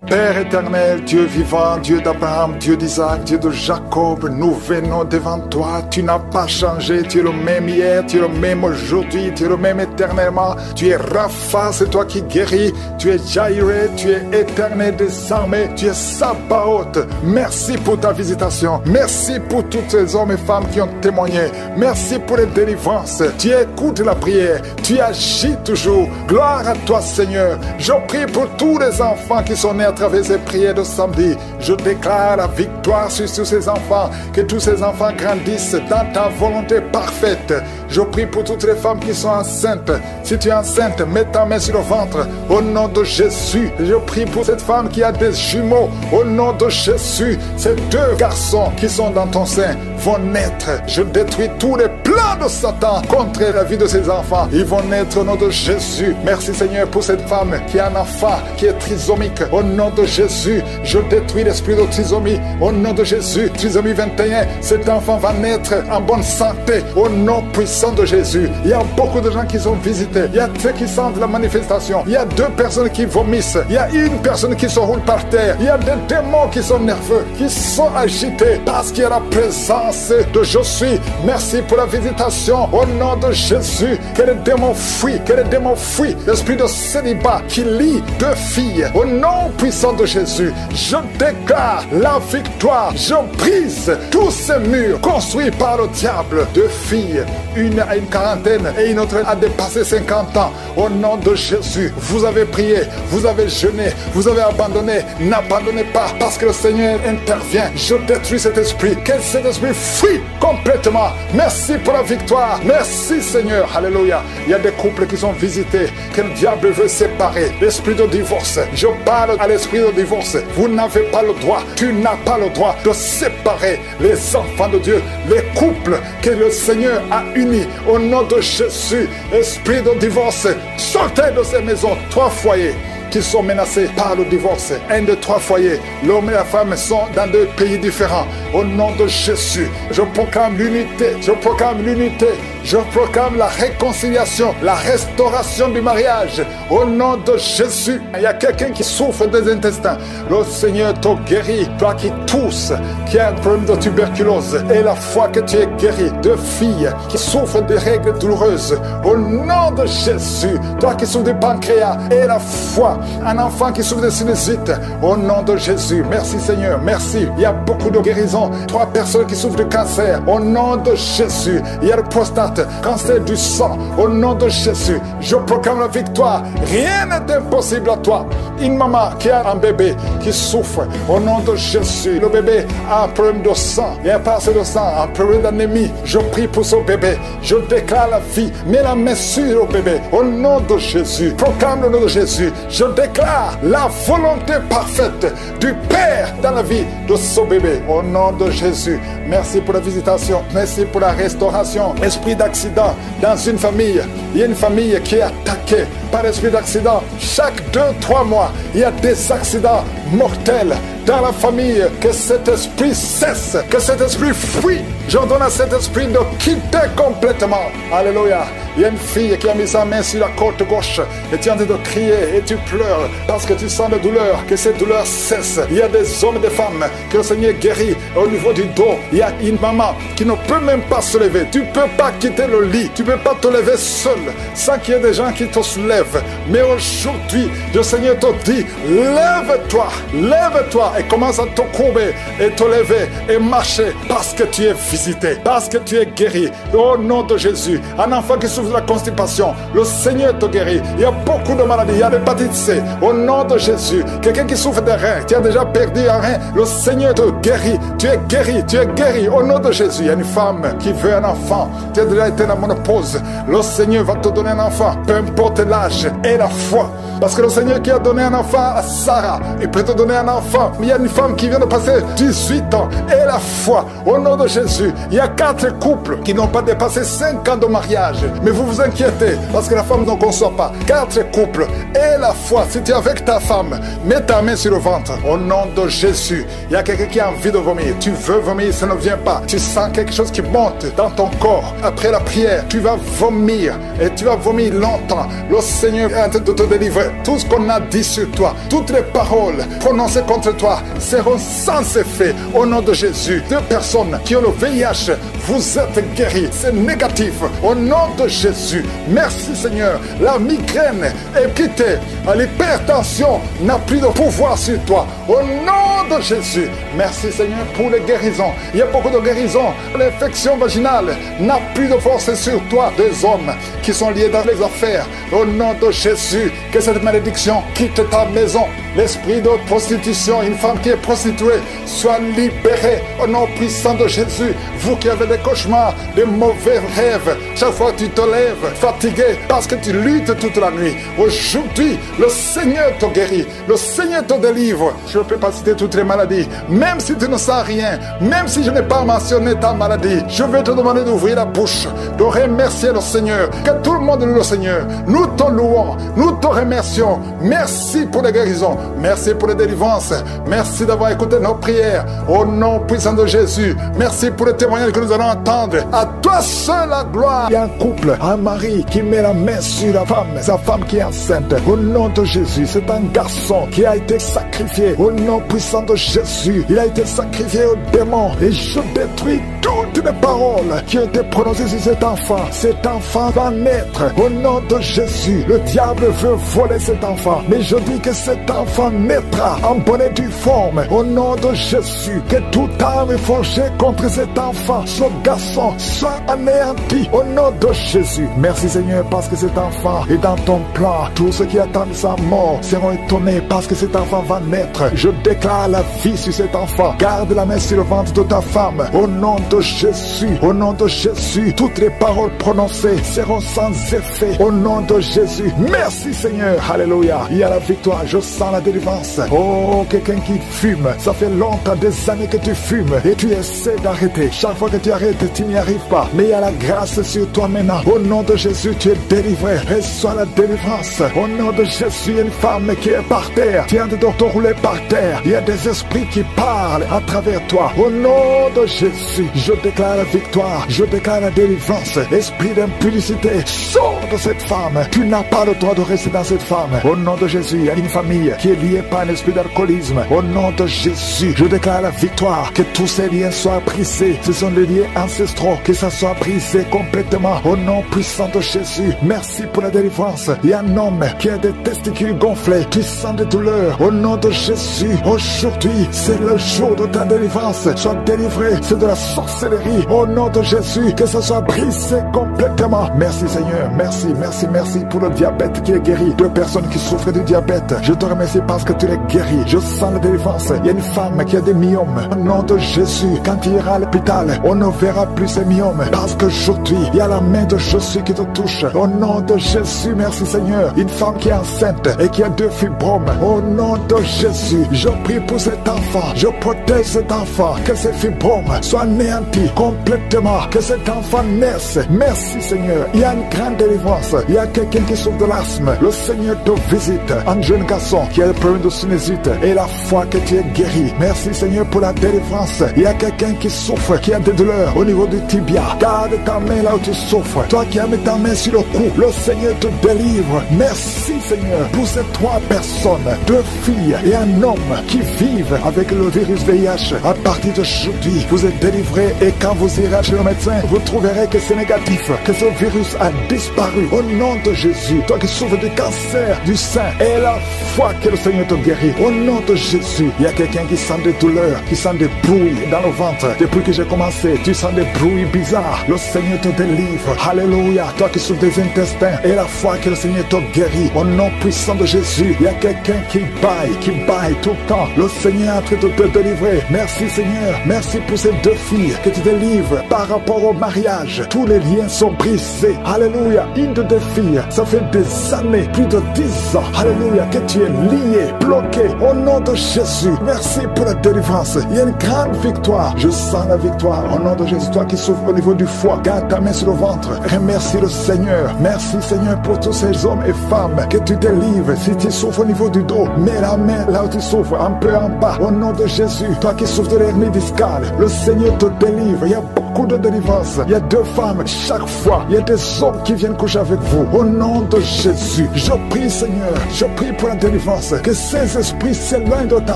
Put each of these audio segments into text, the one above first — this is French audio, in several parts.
Père éternel, Dieu vivant, Dieu d'Abraham, Dieu d'Isaac, Dieu de Jacob, nous venons devant toi. Tu n'as pas changé, tu es le même hier, tu es le même aujourd'hui, tu es le même éternellement. Tu es Rapha, c'est toi qui guéris. Tu es Jaireh, tu es éternel des armées, tu es Sabaoth. Merci pour ta visitation. Merci pour tous ces hommes et femmes qui ont témoigné. Merci pour les délivrances. Tu écoutes la prière, tu agis toujours. Gloire à toi, Seigneur. Je prie pour tous les enfants qui sont nés à travers ces prières de samedi. Je déclare la victoire sur tous ces enfants, que tous ces enfants grandissent dans ta volonté parfaite. Je prie pour toutes les femmes qui sont enceintes. Si tu es enceinte, mets ta main sur le ventre au nom de Jésus. Je prie pour cette femme qui a des jumeaux au nom de Jésus. Ces deux garçons qui sont dans ton sein vont naître. Je détruis tous les plans de Satan contre la vie de ces enfants. Ils vont naître au nom de Jésus. Merci Seigneur pour cette femme qui a un enfant qui est trisomique. Au nom de Jésus, je détruis l'esprit de trisomie. Au nom de Jésus, trisomie 21, cet enfant va naître en bonne santé. Au nom puissant de Jésus. Il y a beaucoup de gens qui sont visités. Il y a ceux qui sentent la manifestation. Il y a 2 personnes qui vomissent. Il y a une personne qui se roule par terre. Il y a des démons qui sont nerveux, qui sont agités parce qu'il y a la présence de Je suis. Merci pour la visitation. Au nom de Jésus, que les démons fuient, que les démons fuient. L'esprit de célibat qui lie 2 filles. Au nom puissant de Jésus, je déclare la victoire. Je brise tous ces murs construits par le diable. 2 filles, une a une quarantaine et une autre a dépassé 50 ans. Au nom de Jésus, vous avez prié, vous avez jeûné, vous avez abandonné. N'abandonnez pas parce que le Seigneur intervient. Je détruis cet esprit. Que cet esprit fuit complètement. Merci pour la victoire. Merci Seigneur. Alléluia. Il y a des couples qui sont visités, que le diable veut séparer. L'esprit de divorce. Je parle à l'esprit de divorce. Vous n'avez pas le droit. Tu n'as pas le droit de séparer les enfants de Dieu, les couples que le Seigneur a unis. Au nom de Jésus, esprit de divorce, sortez de ces maisons. 3 foyers qui sont menacés par le divorce. 1 de 3 foyers. L'homme et la femme sont dans 2 pays différents. Au nom de Jésus, je proclame l'unité. Je proclame l'unité. Je proclame la réconciliation, la restauration du mariage. Au nom de Jésus, il y a quelqu'un qui souffre des intestins. Le Seigneur te guérit. Toi qui tousses, qui a un problème de tuberculose, et la foi que tu es guéri. 2 filles qui souffrent des règles douloureuses. Au nom de Jésus, toi qui souffres du pancréas, et la foi. Un enfant qui souffre de sinusite. Au nom de Jésus. Merci Seigneur. Merci. Il y a beaucoup de guérisons. 3 personnes qui souffrent de cancer. Au nom de Jésus. Il y a le prostate. Cancer du sang. Au nom de Jésus. Je proclame la victoire. Rien n'est impossible à toi. Une maman qui a un bébé qui souffre. Au nom de Jésus. Le bébé a un problème de sang. Il n'y a pas assez de sang. Un problème d'anémie. Je prie pour ce bébé. Je déclare la vie. Mets la main sur le bébé. Au nom de Jésus. Proclame le nom de Jésus. Je déclare la volonté parfaite du Père dans la vie de ce bébé. Au nom de Jésus. Merci pour la visitation. Merci pour la restauration. Esprit d'accident dans une famille. Il y a une famille qui est attaquée par l'esprit d'accident. Chaque 2-3 mois, il y a des accidents mortels dans la famille. Que cet esprit cesse. Que cet esprit fuit. J'ordonne à cet esprit de quitter complètement. Alléluia. Il y a une fille qui a mis sa main sur la côte gauche et tu es en train de crier et tu pleures parce que tu sens la douleur. Que cette douleur cesse. Il y a des hommes et des femmes que le Seigneur guérit au niveau du dos. Il y a une maman qui ne peut même pas se lever. Tu ne peux pas quitter le lit. Tu ne peux pas te lever seul sans qu'il y ait des gens qui te soulèvent. Mais aujourd'hui, le Seigneur te dit, lève-toi, lève-toi et commence à te courber et te lever et marcher parce que tu es visité, parce que tu es guéri. Au nom de Jésus, un enfant qui souffre de la constipation, le Seigneur te guérit. Il y a beaucoup de maladies, il y a l'hépatite C. Au nom de Jésus, quelqu'un qui souffre des reins, tu as déjà perdu un rein, le Seigneur te guérit. Tu es guéri, tu es guéri. Au nom de Jésus, il y a une femme qui veut un enfant. Tu as déjà été dans la ménopause. Le Seigneur va te donner un enfant, peu importe l'âge et la foi. Parce que le Seigneur qui a donné un enfant à Sarah, il peut te donner un enfant. Il y a une femme qui vient de passer 18 ans et la foi. Au nom de Jésus, il y a 4 couples qui n'ont pas dépassé 5 ans de mariage. Mais vous vous inquiétez parce que la femme ne conçoit pas. 4 couples et la foi. Si tu es avec ta femme, mets ta main sur le ventre. Au nom de Jésus, il y a quelqu'un qui a envie de vomir. Tu veux vomir, ça ne vient pas. Tu sens quelque chose qui monte dans ton corps. Après la prière, tu vas vomir et tu vas vomir longtemps. Le Seigneur est en train de te délivrer. Tout ce qu'on a dit sur toi, toutes les paroles prononcées contre toi seront sans effet. Au nom de Jésus, 2 personnes qui ont le VIH, vous êtes guéris. C'est négatif. Au nom de Jésus, merci Seigneur. La migraine est quittée. L'hypertension n'a plus de pouvoir sur toi. Au nom de Jésus, merci Seigneur pour les guérisons. Il y a beaucoup de guérisons. L'infection vaginale n'a plus de force sur toi. 2 hommes qui sont liés dans les affaires. Au nom de Jésus, que cette malédiction quitte ta maison. L'esprit de prostitution, une femme qui est prostituée, soit libérée au nom puissant de Jésus. Vous qui avez des cauchemars, des mauvais rêves, chaque fois que tu te lèves fatigué parce que tu luttes toute la nuit. Aujourd'hui, le Seigneur te guérit, le Seigneur te délivre. Je ne peux pas citer toutes les maladies, même si tu ne sens rien, même si je n'ai pas mentionné ta maladie, je vais te demander d'ouvrir la bouche, de remercier le Seigneur, que tout le monde loue le Seigneur. Nous te louons, nous te remercions. Merci pour les guérisons. Merci pour les délivrances. Merci d'avoir écouté nos prières. Au nom puissant de Jésus. Merci pour les témoignages que nous allons entendre. À toi seul la gloire. Il y a un couple, un mari qui met la main sur la femme, sa femme qui est enceinte. Au nom de Jésus, c'est un garçon qui a été sacrifié. Au nom puissant de Jésus, il a été sacrifié au démon. Et je détruis toutes les paroles qui ont été prononcées sur cet enfant. Cet enfant va naître. Au nom de Jésus, le diable veut voler cet enfant. Mais je dis que cet enfant naîtra en bonne et due forme. Au nom de Jésus, que toute arme forgée contre cet enfant, ce garçon, soit anéanti. Au nom de Jésus. Merci Seigneur parce que cet enfant est dans ton plan. Tous ceux qui attendent sa mort seront étonnés parce que cet enfant va naître. Je déclare la vie sur cet enfant. Garde la main sur le ventre de ta femme. Au nom de Jésus. Au nom de Jésus. Toutes les paroles prononcées seront sans effet. Au nom de Jésus. Merci Seigneur. Alléluia. Il y a la victoire. Je sens la délivrance. Oh, quelqu'un qui fume. Ça fait longtemps, des années que tu fumes et tu essaies d'arrêter. Chaque fois que tu arrêtes, tu n'y arrives pas. Mais il y a la grâce sur toi maintenant. Au nom de Jésus, tu es délivré. Reçois la délivrance. Au nom de Jésus, il y a une femme qui est par terre. Tu es en train de te rouler par terre. Il y a des esprits qui parlent à travers toi. Au nom de Jésus, je déclare la victoire. Je déclare la délivrance. Esprit d'impudicité, sors de cette femme. Tu n'as pas le droit de rester dans cette femme. Au nom de Jésus, il y a une famille qui est liée par un esprit d'alcoolisme. Au nom de Jésus, je déclare la victoire. Que tous ces liens soient brisés. Ce sont des liens ancestraux. Que ça soit brisé complètement. Au nom puissant de Jésus, merci pour la délivrance. Il y a un homme qui a des testicules gonflés. Tu sens des douleurs. Au nom de Jésus, aujourd'hui, c'est le jour de ta délivrance. Sois délivré. C'est de la sorcellerie. Au nom de Jésus, que ça soit brisé complètement. Merci Seigneur. Merci, merci, merci pour le diabète qui est guéri. 2 personnes qui souffrent du diabète. Je te remercie parce que tu les guéris. Je sens la délivrance. Il y a une femme qui a des myomes. Au nom de Jésus, quand il ira à l'hôpital, on ne verra plus ces myomes. Parce qu'aujourd'hui, il y a la main de Jésus qui te touche. Au nom de Jésus, merci Seigneur. Une femme qui est enceinte et qui a 2 fibromes. Au nom de Jésus, je prie pour cet enfant. Je protège cet enfant. Que ces fibromes soient anéantis complètement. Que cet enfant naisse. Merci Seigneur. Il y a une grande délivrance. Il y a quelqu'un qui souffre de l'asthme. Le Seigneur te visite. Un jeune garçon qui a le problème de sinusite et la foi que tu es guéri. Merci Seigneur pour la délivrance. Il y a quelqu'un qui souffre, qui a des douleurs au niveau du tibia. Garde ta main là où tu souffres. Toi qui as mis ta main sur le cou, le Seigneur te délivre. Merci Seigneur pour ces 3 personnes, 2 filles et un homme qui vivent avec le virus VIH. À partir d'aujourd'hui, vous êtes délivrés et quand vous irez chez le médecin, vous trouverez que c'est négatif, que ce virus a disparu. Au nom de Jésus, toi qui souffres du cancer du sein, et la foi que le Seigneur te guérit. Au nom de Jésus, il y a quelqu'un qui sent des douleurs, qui sent des bruits dans le ventre. Depuis que j'ai commencé, tu sens des bruits bizarres. Le Seigneur te délivre. Alléluia. Toi qui souffres des intestins, et la foi que le Seigneur te guérit. Au nom puissant de Jésus, il y a quelqu'un qui baille tout le temps. Le Seigneur est en train de te délivrer. Merci Seigneur. Merci pour ces 2 filles que tu délivres par rapport au mariage. Tous les liens sont brisés. Alléluia. Une de 2 filles, ça fait des années, plus de 10 ans. Alléluia. Que tu es lié, bloqué. Au nom de Jésus. Merci pour la délivrance. Il y a une grande victoire. Je sens la victoire. Au nom de Jésus, toi qui souffres au niveau du foie, garde ta main sur le ventre. Remercie le Seigneur. Merci Seigneur pour tous ces hommes et femmes que tu délivres. Si tu souffres au niveau du dos, mets la main là où tu souffres, un peu en bas. Au nom de Jésus, toi qui souffres de l'hernie discale, le Seigneur te délivre. délivre. Il y a beaucoup de délivrance. Il y a 2 femmes chaque fois. Il y a des hommes qui viennent coucher avec vous. Au nom de Jésus, je prie, Seigneur, je prie pour la délivrance. Que ces esprits s'éloignent de ta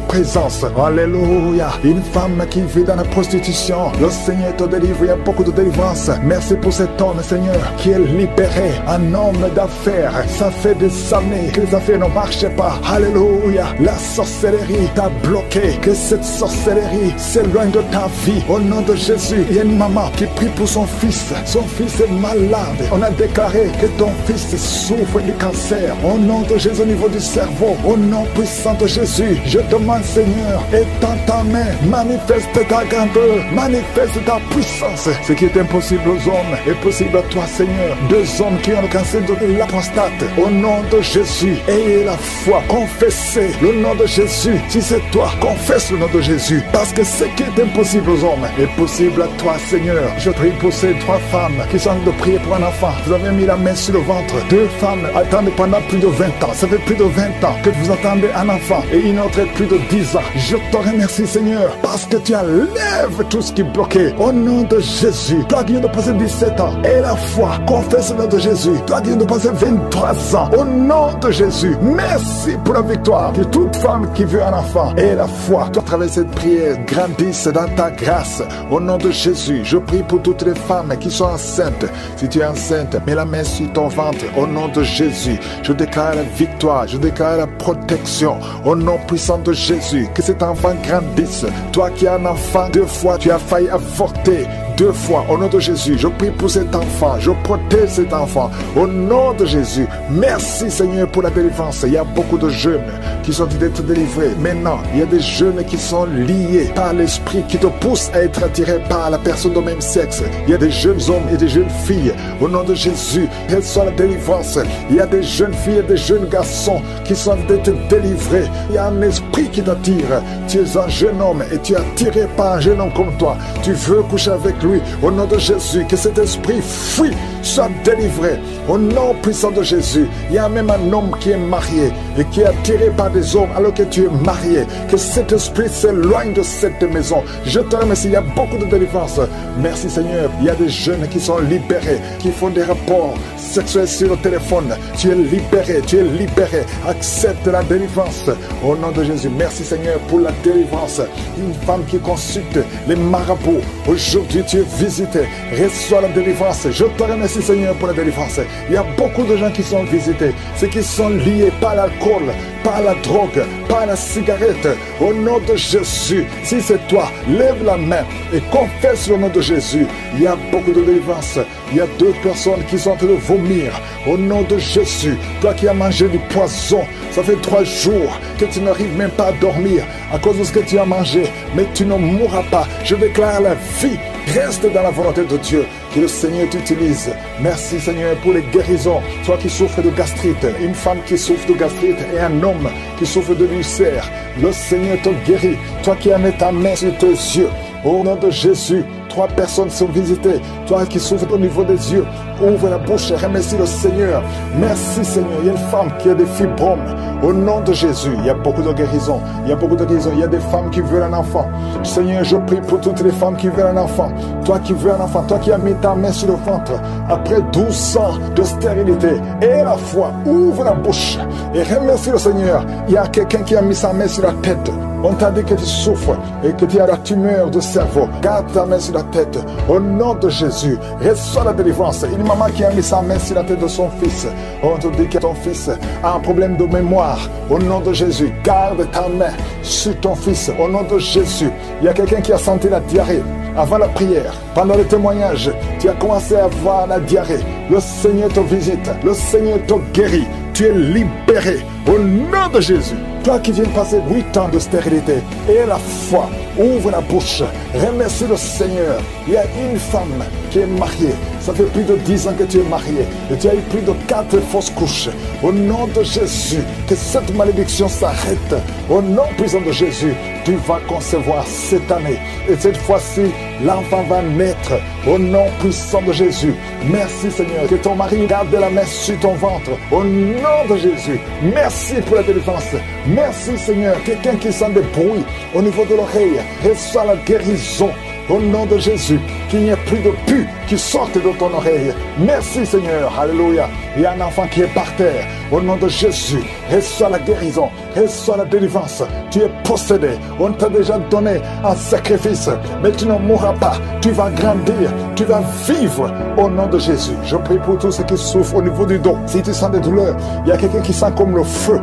présence. Alléluia. Une femme qui vit dans la prostitution, le Seigneur te délivre. Il y a beaucoup de délivrance. Merci pour cet homme, Seigneur, qui est libéré. Un homme d'affaires. Ça fait des années que les affaires ne marchaient pas. Alléluia. La sorcellerie t'a bloqué. Que cette sorcellerie s'éloigne de ta vie. Au nom de Jésus, il y a une maman qui prie pour son fils. Son fils est malade. On a déclaré que ton fils souffre du cancer. Au nom de Jésus, au niveau du cerveau, au nom puissant de Jésus, je demande, Seigneur, étends ta main, manifeste ta grandeur, manifeste ta puissance. Ce qui est impossible aux hommes est possible à toi, Seigneur. 2 hommes qui ont le cancer de la prostate. Au nom de Jésus, ayez la foi, confessez le nom de Jésus. Si c'est toi, confesse le nom de Jésus. Parce que ce qui est impossible aux hommes est possible à toi, Seigneur. Je prie pour ces 3 femmes qui sont de prier pour un enfant. Vous avez mis la main sur le ventre. 2 femmes attendent pendant plus de 20 ans. Ça fait plus de 20 ans que vous attendez un enfant. Et une autre plus de 10 ans. Je te remercie, Seigneur, parce que tu enlèves tout ce qui est bloqué. Au nom de Jésus, toi qui viens de passer 17 ans, et la foi, confesse le nom de Jésus. Toi qui viens de passer 23 ans, au nom de Jésus, merci pour la victoire. Que toute femme qui veut un enfant, et la foi, toi, à travers cette prière, grandisse dans ta grâce. Au nom de Jésus, je prie pour toutes les femmes qui sont enceintes. Si tu es enceinte, mets la main sur ton ventre. Au nom de Jésus, je déclare la victoire, je déclare la protection. Au nom puissant de Jésus, que cet enfant grandisse. Toi qui as un enfant 2 fois, tu as failli avorter 2 fois. Au nom de Jésus, je prie pour cet enfant, je protège cet enfant. Au nom de Jésus, merci, Seigneur, pour la délivrance. Il y a beaucoup de jeunes qui sont d'être délivrés. Maintenant, il y a des jeunes qui sont liés par l'esprit qui te pousse à être attiré par la personne du même sexe. Il y a des jeunes hommes et des jeunes filles. Au nom de Jésus, reçois la délivrance. Il y a des jeunes filles et des jeunes garçons qui sont d'être délivrés. Il y a un esprit qui t'attire. Tu es un jeune homme et tu es attiré par un jeune homme comme toi. Tu veux coucher avec lui. Au nom de Jésus, que cet esprit fuit, soit délivré. Au nom puissant de Jésus, il y a même un homme qui est marié et qui est attiré par des hommes alors que tu es marié. Que cet esprit s'éloigne de cette maison. Je te remercie, il y a beaucoup de délivrance. Merci, Seigneur. Il y a des jeunes qui sont libérés, qui font des rapports sexuels sur le téléphone. Tu es libéré, tu es libéré. Accepte la délivrance. Au nom de Jésus, merci, Seigneur, pour la délivrance. Une femme qui consulte les marabouts. Aujourd'hui, tu es visité. Reçois la délivrance. Je te remercie, Seigneur, pour la délivrance. Il y a beaucoup de gens qui sont visités. Ceux qui sont liés par l'alcool, par la drogue, par la cigarette. Au nom de Jésus, si c'est toi, lève la main et confesse le nom de Jésus. Il y a beaucoup de délivrance. Il y a 2 personnes qui sont en train de vomir. Au nom de Jésus, toi qui as mangé du poison, ça fait 3 jours que tu n'arrives même pas à dormir à cause de ce que tu as mangé. Mais tu ne mourras pas. Je déclare la vie. Reste dans la volonté de Dieu. Que le Seigneur t'utilise. Merci, Seigneur, pour les guérisons. Toi qui souffres de gastrite, une femme qui souffre de gastrite et un homme qui souffre de l'ulcère. Le Seigneur te guérit. Toi qui as mis ta main sur tes yeux. Au nom de Jésus, 3 personnes sont visitées. Toi qui souffres au niveau des yeux, ouvre la bouche et remercie le Seigneur. Merci, Seigneur. Il y a une femme qui a des fibromes. Au nom de Jésus, il y a beaucoup de guérisons. Il y a beaucoup de guérisons. Il y a des femmes qui veulent un enfant. Seigneur, je prie pour toutes les femmes qui veulent un enfant. Toi qui veux un enfant, toi qui as mis ta main sur le ventre, après 12 ans de stérilité, et la foi, ouvre la bouche et remercie le Seigneur. Il y a quelqu'un qui a mis sa main sur la tête. On t'a dit que tu souffres et que tu as la tumeur de cerveau. Garde ta main sur la tête. Au nom de Jésus, reçois la délivrance. Une maman qui a mis sa main sur la tête de son fils. On te dit que ton fils a un problème de mémoire. Au nom de Jésus, garde ta main sur ton fils. Au nom de Jésus, il y a quelqu'un qui a senti la diarrhée. Avant la prière, pendant le témoignage, tu as commencé à avoir la diarrhée. Le Seigneur te visite. Le Seigneur te guérit. Tu es libéré. Au nom de Jésus. Toi qui viens de passer 8 ans de stérilité, et la foi, ouvre la bouche, remercie le Seigneur. Il y a une femme qui est mariée. Ça fait plus de 10 ans que tu es marié. Et tu as eu plus de 4 fausses couches. Au nom de Jésus, que cette malédiction s'arrête. Au nom puissant de Jésus, tu vas concevoir cette année. Et cette fois-ci, l'enfant va naître. Au nom puissant de Jésus. Merci, Seigneur. Que ton mari garde la main sur ton ventre. Au nom de Jésus. Merci pour la délivrance. Merci, Seigneur. Quelqu'un qui sent des bruits au niveau de l'oreille, reçoit la guérison. Au nom de Jésus, qu'il n'y ait plus de pu qui sorte de ton oreille. Merci Seigneur, alléluia. Il y a un enfant qui est par terre. Au nom de Jésus, reçois la guérison, reçois la délivrance. Tu es possédé, on t'a déjà donné un sacrifice, mais tu ne mourras pas. Tu vas grandir, tu vas vivre au nom de Jésus. Je prie pour tous ceux qui souffrent au niveau du dos. Si tu sens des douleurs, il y a quelqu'un qui sent comme le feu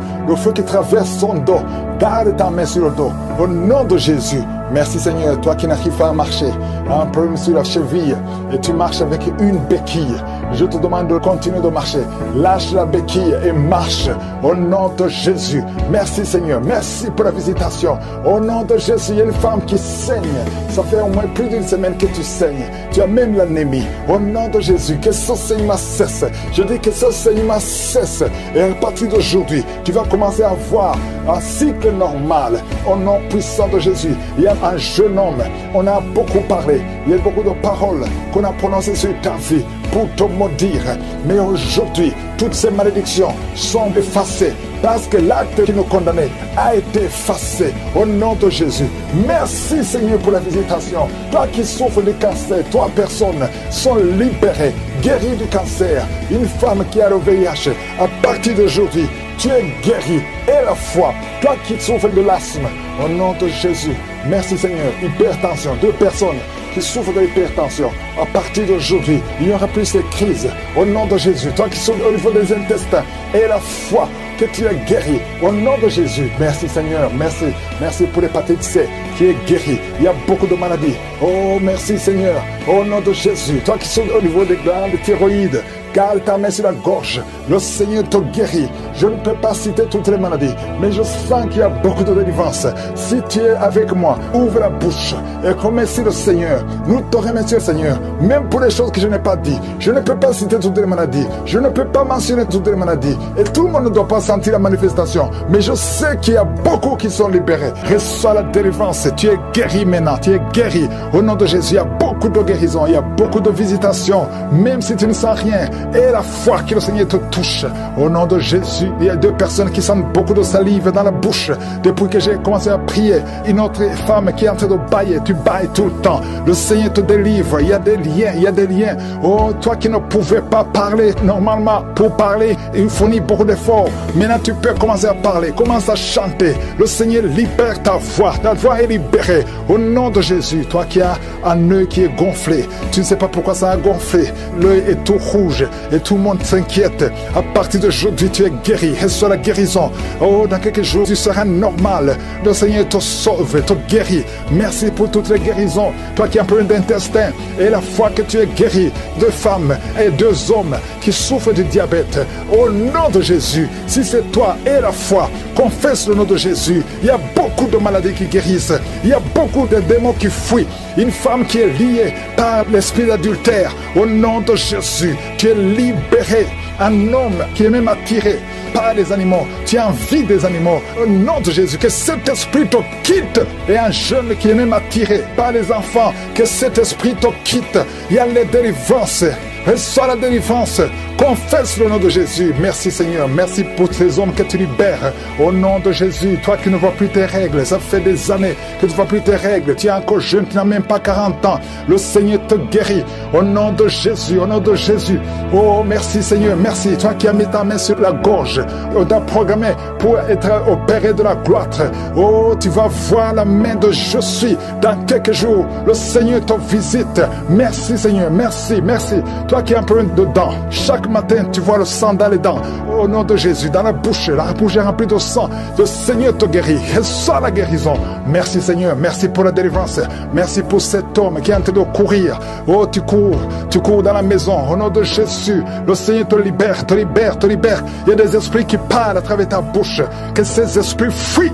qui traverse son dos. Garde ta main sur le dos. Au nom de Jésus. Merci Seigneur, toi qui n'arrives pas à marcher, un problème sur la cheville et tu marches avec une béquille. Je te demande de continuer de marcher. Lâche la béquille et marche au nom de Jésus. Merci Seigneur, merci pour la visitation. Au nom de Jésus, il y a une femme qui saigne. Ça fait au moins plus d'une semaine que tu saignes. Tu as même l'anémie. Au nom de Jésus, que ce saignement cesse. Je dis que ce saignement cesse. Et à partir d'aujourd'hui, tu vas commencer à avoir un cycle normal. Au nom puissant de Jésus, il y a un jeune homme. On a beaucoup parlé. Il y a beaucoup de paroles qu'on a prononcées sur ta vie pour te maudire. Mais aujourd'hui, toutes ces malédictions sont effacées parce que l'acte qui nous condamnait a été effacé au nom de Jésus. Merci Seigneur pour la visitation. Toi qui souffres du cancer, trois personnes sont libérées, guéries du cancer. Une femme qui a le VIH, à partir d'aujourd'hui, tu es guéri. Et la foi, toi qui souffres de l'asthme, au nom de Jésus. Merci Seigneur. Hypertension, 2 personnes qui souffrent de l'hypertension. À partir d'aujourd'hui, il n'y aura plus ces crises. Au nom de Jésus, toi qui souffres au niveau des intestins, et la foi que tu es guéri. Au nom de Jésus, merci Seigneur, merci. Merci pour l'hépatite C qui est guéri. Il y a beaucoup de maladies. Oh, merci Seigneur. Au nom de Jésus, toi qui souffres au niveau des glandes thyroïdes, garde ta main sur la gorge. Le Seigneur te guérit. Je ne peux pas citer toutes les maladies, mais je sens qu'il y a beaucoup de délivrance. Si tu es avec moi, ouvre la bouche et remercie le Seigneur. Nous te remercions, Seigneur, même pour les choses que je n'ai pas dit. Je ne peux pas citer toutes les maladies. Je ne peux pas mentionner toutes les maladies. Et tout le monde ne doit pas sentir la manifestation. Mais je sais qu'il y a beaucoup qui sont libérés. Reçois la délivrance. Tu es guéri maintenant. Tu es guéri. Au nom de Jésus, il y a beaucoup de guérison. Il y a beaucoup de visitations. Même si tu ne sens rien. Et la foi que le Seigneur te touche. Au nom de Jésus, il y a 2 personnes qui sentent beaucoup de salive dans la bouche. Depuis que j'ai commencé à prier, une autre femme qui est en train de bailler. Tu bailles tout le temps. Le Seigneur te délivre. Il y a des liens. Il y a des liens. Oh, toi qui ne pouvais pas parler normalement. Pour parler, il fournit beaucoup d'efforts. Maintenant, tu peux commencer à parler. Commence à chanter. Le Seigneur libère ta voix. Ta voix est libérée. Au nom de Jésus, toi qui as un œil qui est gonflé. Tu ne sais pas pourquoi ça a gonflé. L'œil est tout rouge. Et tout le monde s'inquiète. À partir d'aujourd'hui, tu es guéri. Reçois la guérison. Oh, dans quelques jours, tu seras normal. Le Seigneur te sauve, te guérit. Merci pour toutes les guérisons. Toi qui as un problème d'intestin. Et la foi que tu es guéri. 2 femmes et 2 hommes qui souffrent du diabète. Au nom de Jésus, si c'est toi et la foi, confesse le nom de Jésus. Il y a beaucoup de maladies qui guérissent. Il y a beaucoup de démons qui fuient. Une femme qui est liée par l'esprit d'adultère. Au nom de Jésus, tu es libéré. Un homme qui est même attiré par les animaux. Tu as envie des animaux. Au nom de Jésus, que cet esprit te quitte. Et un jeune qui est même attiré par les enfants, que cet esprit te quitte. Il y a les délivrances. Reçois la délivrance. Confesse le nom de Jésus. Merci Seigneur. Merci pour ces hommes que tu libères. Au nom de Jésus, toi qui ne vois plus tes règles. Ça fait des années que tu ne vois plus tes règles. Tu es encore jeune, tu n'as même pas 40 ans. Le Seigneur te guérit. Au nom de Jésus, au nom de Jésus. Oh, merci Seigneur. Merci. Toi qui as mis ta main sur la gorge. On t'a programmé pour être opéré de la gloire. Oh, tu vas voir la main de je suis. Dans quelques jours, le Seigneur te visite. Merci Seigneur. Merci, merci. Toi qui as un problème de dents. Chaque matin, tu vois le sang dans les dents. Au nom de Jésus, dans la bouche est remplie de sang. Le Seigneur te guérit. Reçois la guérison. Merci Seigneur. Merci pour la délivrance. Merci pour cet homme qui est en train de courir. Oh, tu cours dans la maison. Au nom de Jésus, le Seigneur te libère, te libère, te libère. Il y a des esprits qui parlent à travers ta bouche. Que ces esprits fuient.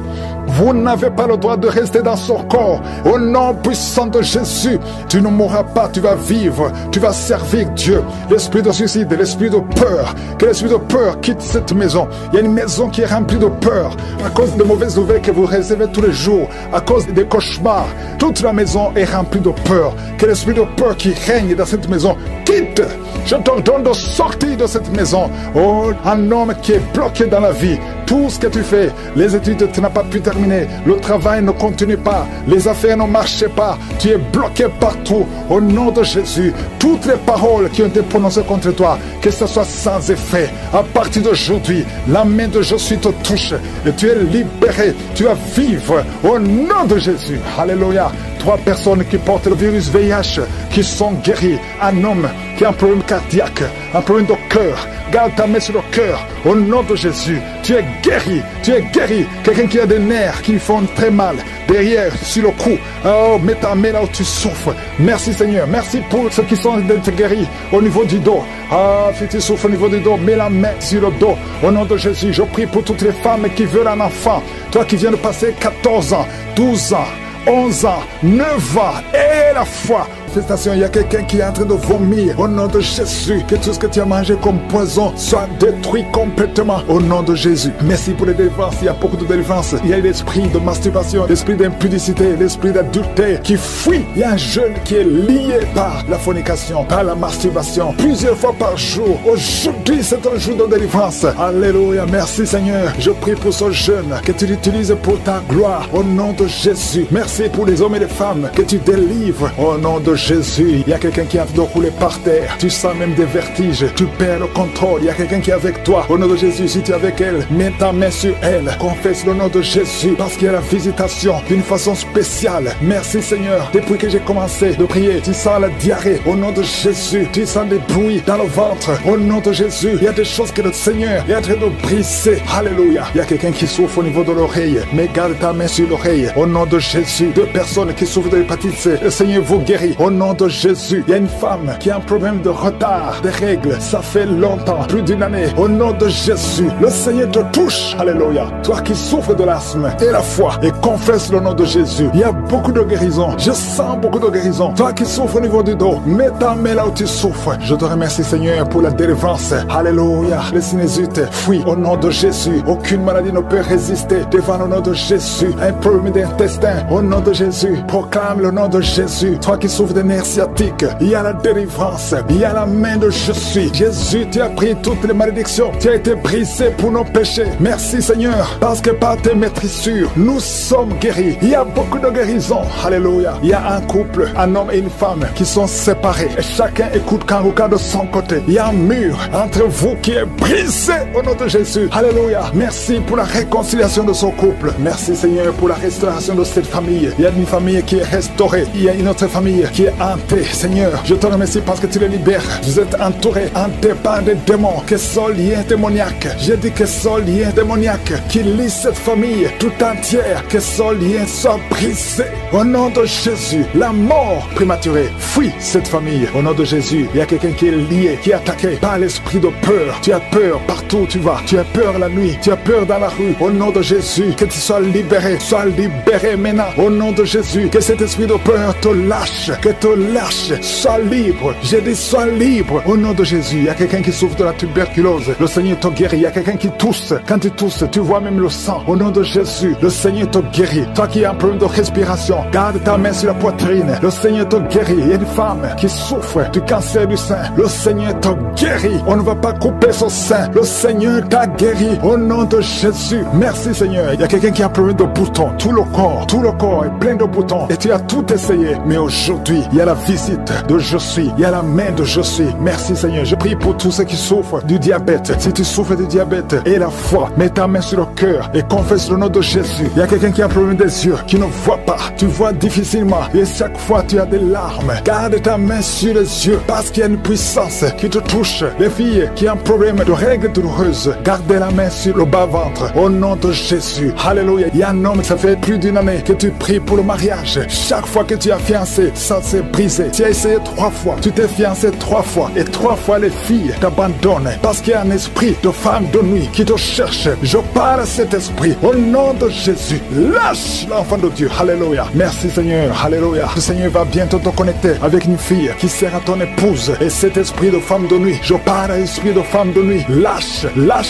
Vous n'avez pas le droit de rester dans son corps. Au nom puissant de Jésus, tu ne mourras pas, tu vas vivre, tu vas servir Dieu. L'esprit de suicide, l'esprit de peur, que l'esprit de peur quitte cette maison. Il y a une maison qui est remplie de peur à cause de mauvaises nouvelles que vous recevez tous les jours, à cause des cauchemars. Toute la maison est remplie de peur. Que l'esprit de peur qui règne dans cette maison quitte. Je t'ordonne de sortir de cette maison. Oh, un homme qui est bloqué dans la vie, tout ce que tu fais. Les études, tu n'as pas pu terminer. Le travail ne continue pas. Les affaires ne marchaient pas. Tu es bloqué partout. Au nom de Jésus, toutes les paroles qui ont été prononcées contre toi, que ce soit sans effet. À partir d'aujourd'hui, la main de Jésus te touche et tu es libéré. Tu vas vivre au nom de Jésus. Alléluia. 3 personnes qui portent le virus VIH, qui sont guéries. Un homme qui a un problème cardiaque, un problème de cœur. Garde ta main sur le cœur. Au nom de Jésus, tu es guéri. Tu es guéri. Quelqu'un qui a des nerfs qui font très mal. Derrière, sur le cou. Oh, mets ta main là où tu souffres. Merci Seigneur. Merci pour ceux qui sont guéris au niveau du dos. Ah, si tu souffres au niveau du dos, mets la main sur le dos. Au nom de Jésus, je prie pour toutes les femmes qui veulent un enfant. Toi qui viens de passer 14 ans, 12 ans, 11 ans, 9 ans, et la foi. Félicitations, il y a quelqu'un qui est en train de vomir. Au nom de Jésus, que tout ce que tu as mangé comme poison soit détruit complètement. Au nom de Jésus. Merci pour les délivrances. Il y a beaucoup de délivrances. Il y a l'esprit de masturbation, l'esprit d'impudicité, l'esprit d'adultère qui fuit. Il y a un jeune qui est lié par la fornication, par la masturbation, plusieurs fois par jour. Aujourd'hui, c'est un jour de délivrance. Alléluia. Merci Seigneur. Je prie pour ce jeune que tu l'utilises pour ta gloire. Au nom de Jésus. Merci pour les hommes et les femmes que tu délivres. Au nom de Jésus, il y a quelqu'un qui est en train de rouler par terre. Tu sens même des vertiges. Tu perds le contrôle. Il y a quelqu'un qui est avec toi. Au nom de Jésus, si tu es avec elle, mets ta main sur elle. Confesse le nom de Jésus parce qu'il y a la visitation d'une façon spéciale. Merci Seigneur. Depuis que j'ai commencé de prier, tu sens la diarrhée. Au nom de Jésus, tu sens des bruits dans le ventre. Au nom de Jésus, il y a des choses que le Seigneur est en train de briser. Alléluia. Il y a quelqu'un qui souffre au niveau de l'oreille. Mais garde ta main sur l'oreille. Au nom de Jésus, 2 personnes qui souffrent de l'hépatite C. Le Seigneur vous guérit. Au nom de Jésus, il y a une femme qui a un problème de retard, des règles. Ça fait longtemps, plus d'une année. Au nom de Jésus, le Seigneur te touche. Alléluia. Toi qui souffres de l'asthme et la foi et confesse le nom de Jésus. Il y a beaucoup de guérison. Je sens beaucoup de guérison. Toi qui souffres au niveau du dos, mets ta main là où tu souffres. Je te remercie Seigneur pour la délivrance. Alléluia. Les sinusite fuient au nom de Jésus. Aucune maladie ne peut résister devant le nom de Jésus. Un problème d'intestin au nom de Jésus. Proclame le nom de Jésus. Toi qui souffres des nerfs sciatiques, il y a la délivrance. Il y a la main de je suis. Jésus, tu as pris toutes les malédictions. Tu as été brisé pour nos péchés. Merci Seigneur. Parce que par tes maîtrissures, nous sommes guéris. Il y a beaucoup de guérison. Alléluia. Il y a un couple, un homme et une femme qui sont séparés. Et chacun écoute Kanguka de son côté. Il y a un mur entre vous qui est brisé au nom de Jésus. Alléluia. Merci pour la réconciliation de ce couple. Merci Seigneur pour la restauration de cette famille. Il y a une famille qui est restaurée. Il y a une autre famille qui est hantée. Seigneur, je te remercie parce que tu les libères. Vous êtes entourés, hantés par des démons, que ce lien démoniaque. J'ai dit que ce lien démoniaque qui lie cette famille tout entière, que ce lien soit brisé. Au nom de Jésus, la mort prématurée fuit cette famille. Au nom de Jésus, il y a quelqu'un qui est lié, qui est attaqué par l'esprit de peur. Tu as peur partout où tu vas. Tu as peur la nuit. Tu as peur dans la rue. Au nom de Jésus, que tu sois libéré. Sois libéré maintenant. Au nom de Jésus, que cet esprit de peur te lâche. Que te lâche. Sois libre. J'ai dit sois libre. Au nom de Jésus, il y a quelqu'un qui souffre de la tuberculose. Le Seigneur te guérit. Il y a quelqu'un qui tousse. Quand tu tousses, tu vois même le sang. Au nom de Jésus, le Seigneur te guérit. Toi qui as un problème de respiration, garde ta main sur la poitrine. Le Seigneur te guérit. Il y a une femme qui souffre du cancer du sein. Le Seigneur te guérit. On ne va pas couper son sein. Le Seigneur t'a guéri. Au nom de Jésus. Merci Seigneur. Il y a quelqu'un qui a un problème de boutons. Tout le corps est plein de boutons. Et tu as tout essayé. Mais aujourd'hui, il y a la visite de je suis. Il y a la main de je suis. Merci Seigneur. Je prie pour tous ceux qui souffrent du diabète. Si tu souffres du diabète et la foi, mets ta main sur le cœur et confesse le nom de Jésus. Il y a quelqu'un qui a un problème des yeux, qui ne voit pas. Tu vois difficilement et chaque fois tu as des larmes. Garde ta main sur les yeux parce qu'il y a une puissance qui te touche. Les filles qui ont un problème de règles douloureuses, gardez la main sur le bas-ventre. Au nom de Jésus. Alléluia. Il y a un homme, ça fait plus d'une année que tu pries pour le mariage. Chaque fois que tu as fiancé, ça s'est brisé. Tu as essayé 3 fois. Tu t'es fiancé 3 fois. Et 3 fois les filles t'abandonnent. Parce qu'il y a un esprit de femme de nuit qui te cherche. Je parle à cet esprit. Au nom de Jésus. Lâche l'enfant de Dieu. Alléluia. Merci Seigneur. Alléluia. Le Seigneur va bientôt te connecter avec une fille qui sera ton épouse. Et cet esprit de femme de nuit, je parle à l'esprit de femme de nuit. Lâche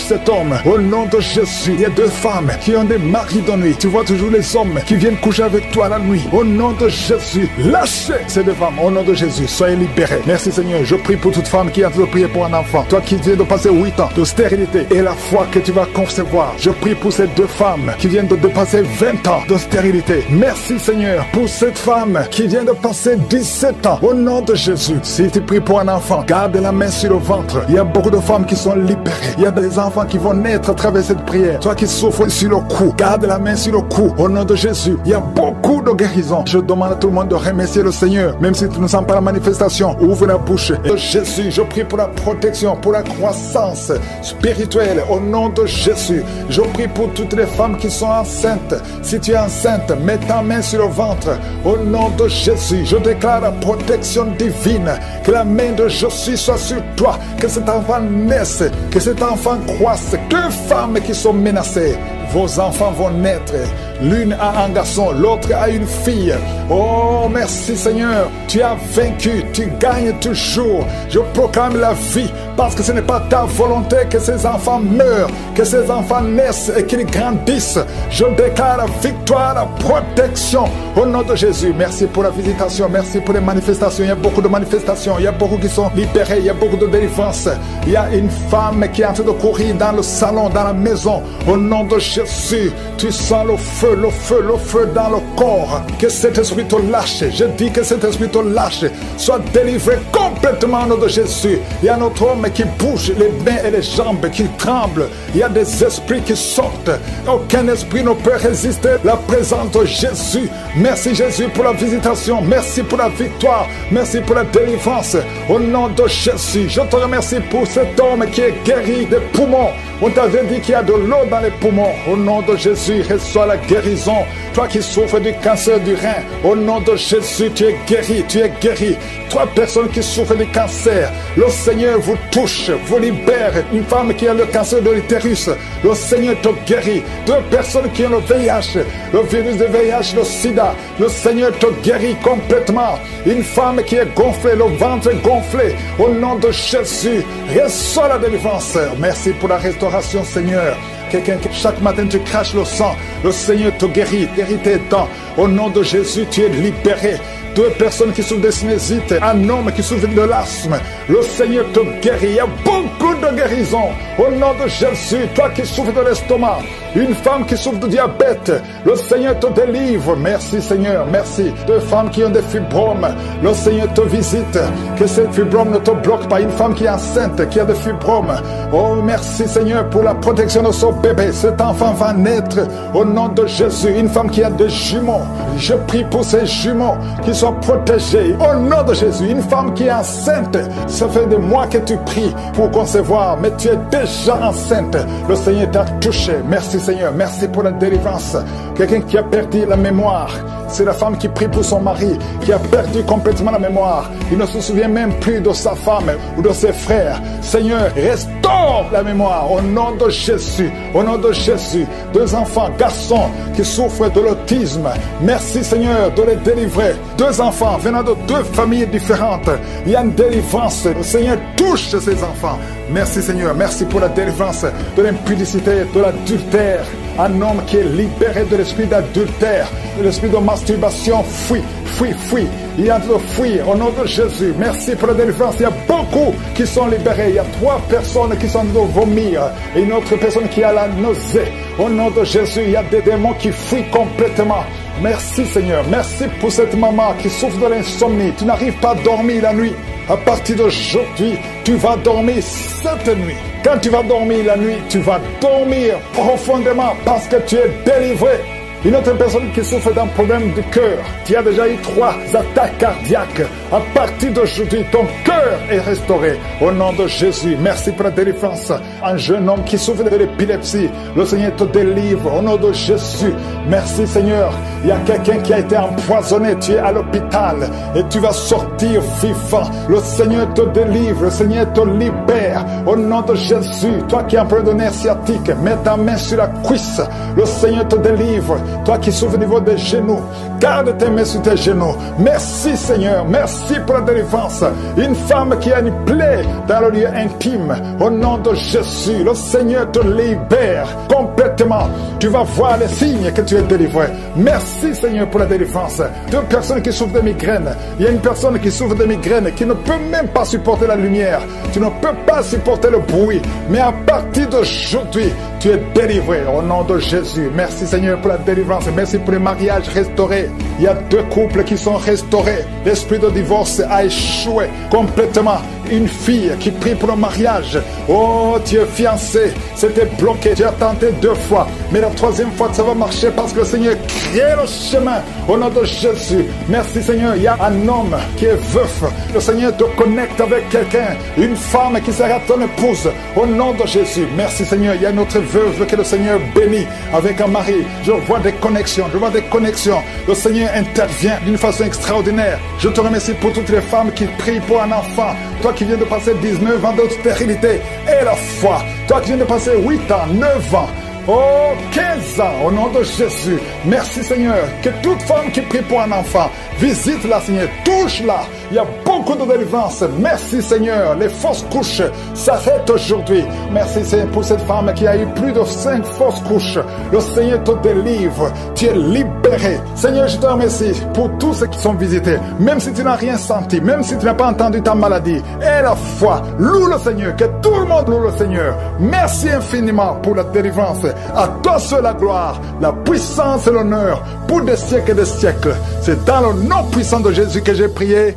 cet homme. Au nom de Jésus. Il y a 2 femmes qui ont des maris de nuit. Tu vois toujours les hommes qui viennent coucher avec toi la nuit. Au nom de Jésus. Lâchez ces deux femmes, au nom de Jésus, soyez libérées. Merci Seigneur, je prie pour toute femme qui est en train de prier pour un enfant. Toi qui viens de passer 8 ans de stérilité et la foi que tu vas concevoir. Je prie pour ces deux femmes qui viennent de passer 20 ans de stérilité. Merci Seigneur pour cette femme qui vient de passer 17 ans. Au nom de Jésus, si tu pries pour un enfant, garde la main sur le ventre. Il y a beaucoup de femmes qui sont libérées. Il y a des enfants qui vont naître à travers cette prière. Toi qui souffres sur le cou, garde la main sur le cou. Au nom de Jésus, il y a beaucoup de guérisons. Je demande à tout le monde de remercier le Seigneur. Même si tu ne sens pas la manifestation, ouvre la bouche. Et Jésus, je prie pour la protection, pour la croissance spirituelle. Au nom de Jésus, je prie pour toutes les femmes qui sont enceintes. Si tu es enceinte, mets ta main sur le ventre. Au nom de Jésus, je déclare la protection divine. Que la main de Jésus soit sur toi. Que cet enfant naisse. Que cet enfant croisse. Deux femmes qui sont menacées. Vos enfants vont naître. L'une a un garçon, l'autre a une fille. Oh, merci Seigneur. Tu as vaincu, tu gagnes toujours. Je proclame la vie parce que ce n'est pas ta volonté que ces enfants meurent, que ces enfants naissent et qu'ils grandissent. Je déclare la victoire, la protection au nom de Jésus. Merci pour la visitation, merci pour les manifestations. Il y a beaucoup de manifestations, il y a beaucoup qui sont libérés, il y a beaucoup de délivrance. Il y a une femme qui est en train de courir dans le salon, dans la maison. Au nom de Jésus, tu sens le feu, le feu, le feu dans le corps. Que cet esprit te lâche. Je dis que cet esprit te lâche. Sois délivré complètement au nom de Jésus. Il y a notre homme qui bouge les mains et les jambes, qui tremblent. Il y a des esprits qui sortent. Aucun esprit ne peut résister à la présence de Jésus. Merci Jésus pour la visitation. Merci pour la victoire. Merci pour la délivrance. Au nom de Jésus, je te remercie pour cet homme qui est guéri des poumons. On t'avait dit qu'il y a de l'eau dans les poumons. Au nom de Jésus, reçois la guérison. Toi qui souffres du cancer du rein, au nom de Jésus, tu es guéri, tu es guéri. Toi, personne qui souffre du cancer, le Seigneur vous touche, vous libère. Une femme qui a le cancer de l'utérus, le Seigneur te guérit. Deux personnes qui ont le VIH, le virus de VIH, le sida, le Seigneur te guérit complètement. Une femme qui est gonflée, le ventre gonflé, au nom de Jésus, reçois la délivrance. Merci pour la restauration, Seigneur. Quelqu'un qui chaque matin tu craches le sang, le Seigneur te guérit, guérit tes dents. Au nom de Jésus, tu es libéré. Deux personnes qui souffrent de sinusite, un homme qui souffre de l'asthme, le Seigneur te guérit. Il y a beaucoup de guérisons. Au nom de Jésus, toi qui souffres de l'estomac, une femme qui souffre de diabète, le Seigneur te délivre. Merci Seigneur, merci. Deux femmes qui ont des fibromes, le Seigneur te visite. Que ces fibromes ne te bloquent pas. Une femme qui est enceinte, qui a des fibromes. Oh, merci Seigneur pour la protection de son bébé. Cet enfant va naître au nom de Jésus. Une femme qui a des jumeaux, je prie pour ces jumeaux qui sont protégés au nom de Jésus. Une femme qui est enceinte, ça fait des mois que tu pries pour concevoir, mais tu es déjà enceinte. Le Seigneur t'a touché. Merci Seigneur, merci pour la délivrance. Quelqu'un qui a perdu la mémoire, c'est la femme qui prie pour son mari, qui a perdu complètement la mémoire. Il ne se souvient même plus de sa femme ou de ses frères. Seigneur, restaure la mémoire au nom de Jésus. Au nom de Jésus, deux enfants, garçons qui souffrent de l'autisme. Merci Seigneur de les délivrer. Deux enfants venant de deux familles différentes. Il y a une délivrance. Le Seigneur touche ces enfants. Merci Seigneur, merci pour la délivrance de l'impudicité, de l'adultère. Un homme qui est libéré de l'esprit d'adultère, de l'esprit de masturbation, fuit, fuit, fuit. Il est en train de fuir au nom de Jésus. Merci pour la délivrance. Il y a beaucoup qui sont libérés. Il y a 3 personnes qui sont en train de vomir et une autre personne qui a la nausée. Au nom de Jésus, il y a des démons qui fuient complètement. Merci Seigneur, merci pour cette maman qui souffre de l'insomnie. Tu n'arrives pas à dormir la nuit. À partir d'aujourd'hui, tu vas dormir cette nuit. Quand tu vas dormir la nuit, tu vas dormir profondément parce que tu es délivré. Une autre personne qui souffre d'un problème de cœur, qui a déjà eu 3 attaques cardiaques, à partir d'aujourd'hui, ton cœur est restauré. Au nom de Jésus, merci pour la délivrance. Un jeune homme qui souffre de l'épilepsie, le Seigneur te délivre. Au nom de Jésus, merci Seigneur. Il y a quelqu'un qui a été empoisonné, tu es à l'hôpital et tu vas sortir vivant. Le Seigneur te délivre, le Seigneur te libère. Au nom de Jésus, toi qui as un problème de nerf sciatique, mets ta main sur la cuisse. Le Seigneur te délivre. Toi qui souffres au niveau des genoux, garde tes mains sur tes genoux. Merci Seigneur, merci pour la délivrance. Une femme qui a une plaie dans le lieu intime, au nom de Jésus, le Seigneur te libère complètement. Tu vas voir les signes que tu es délivré. Merci Seigneur pour la délivrance. Deux personnes qui souffrent de migraines. Il y a une personne qui souffre de migraines qui ne peut même pas supporter la lumière. Tu ne peux pas supporter le bruit. Mais à partir d'aujourd'hui, tu es délivré au nom de Jésus. Merci Seigneur pour la délivrance. Merci pour les mariages restaurés. Il y a deux couples qui sont restaurés. L'esprit de divorce a échoué complètement. Une fille qui prie pour le mariage. Oh, tu es fiancé. C'était bloqué. Tu as tenté 2 fois. Mais la 3e fois, ça va marcher parce que le Seigneur crée le chemin au nom de Jésus. Merci Seigneur. Il y a un homme qui est veuf. Le Seigneur te connecte avec quelqu'un. Une femme qui sera ton épouse au nom de Jésus. Merci Seigneur. Il y a une autre veuve que le Seigneur bénit avec un mari. Je vois des connexions. Je vois des connexions. Le Seigneur intervient d'une façon extraordinaire. Je te remercie pour toutes les femmes qui prient pour un enfant. Toi qui viens de passer 19 ans de stérilité et la foi. Toi qui viens de passer 8 ans, 9 ans. Oh, 15 ans, au nom de Jésus. Merci Seigneur. Que toute femme qui prie pour un enfant, visite-la Seigneur, touche-la. Il y a beaucoup de délivrance. Merci Seigneur. Les fausses couches s'arrêtent aujourd'hui. Merci Seigneur pour cette femme qui a eu plus de 5 fausses couches. Le Seigneur te délivre. Tu es libéré. Seigneur, je te remercie pour tous ceux qui sont visités. Même si tu n'as rien senti, même si tu n'as pas entendu ta maladie. Et la foi. Loue le Seigneur. Que tout le monde loue le Seigneur. Merci infiniment pour la délivrance. À toi seul la gloire, la puissance et l'honneur pour des siècles et des siècles. C'est dans le nom puissant de Jésus que j'ai prié.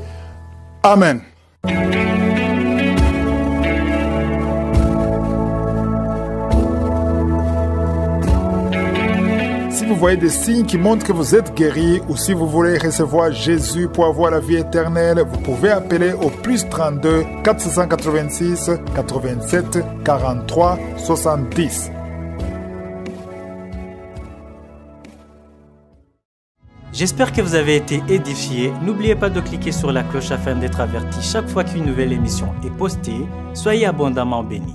Amen. Si vous voyez des signes qui montrent que vous êtes guéri ou si vous voulez recevoir Jésus pour avoir la vie éternelle, vous pouvez appeler au +32 486 87 43 70. J'espère que vous avez été édifiés. N'oubliez pas de cliquer sur la cloche afin d'être averti chaque fois qu'une nouvelle émission est postée. Soyez abondamment bénis.